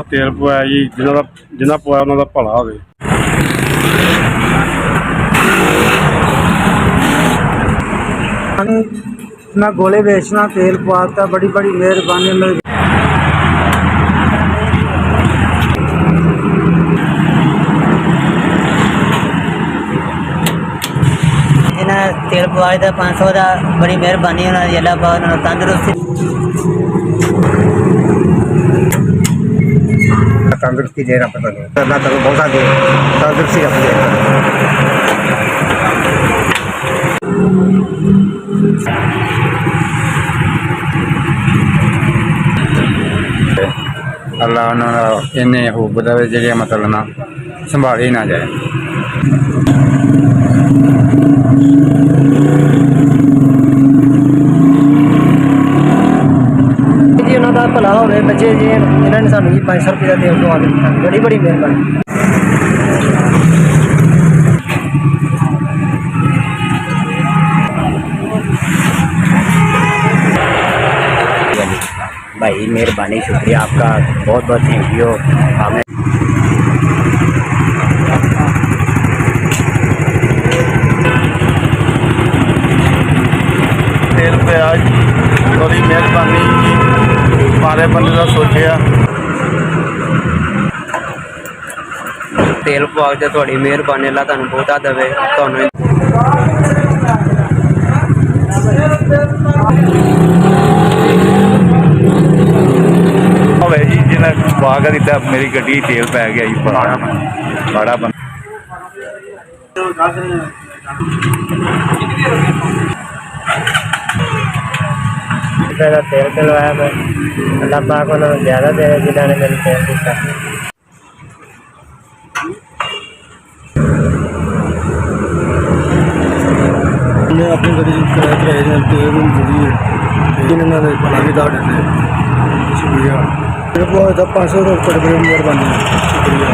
तेल पवाया जी जिन्होंने पवाया उन्होंने भला हो। मैं गोले बेचना तेल पवाता, बड़ी बड़ी मेहरबानी मिल तेल पवाए था 500 का, बड़ी मेहरबानी उन्होंने अल्लाह पाक उन्होंने तंदुरुस्ती दे रहा, पता नहीं अल्लाह ताला बहुत दे तंदुरुस्ती रख दे। अल्लाह उन्होंने इन्ने खूब दे जे मतलब ना संभाले ना जाए। जी उन्होंने भला हो बच्चे जी, इन्होंने सानू जी 500 रुपये का तेल दवा दिता, बड़ी बड़ी मेहरबानी। भाई मेहरबानी, शुक्रिया आपका, बहुत बहुत थैंक यू। हमें तेल प्याज बड़ी मेहरबानी जी, मारे बंदे का सोचा तेल पवा के थोड़ी मेहरबानी, अल्लाह तुहानू बहुता देवे। तुहानू जी जिन्हें पवा कर दिता, मेरी गड्डी तेल पै गया जी, बड़ा बंदा तेल डलवाया मैं, अल्लाह पाक उन्होंने ज़्यादा दे जिन्होंने मेरे तेल दिता। मैं अपनी गड्डी किराए तेल जुड़ी है, इन्होंने भला भी दाड़ शुक्रिया। 500 रुपये बड़ी मेहरबानी, शुक्रिया।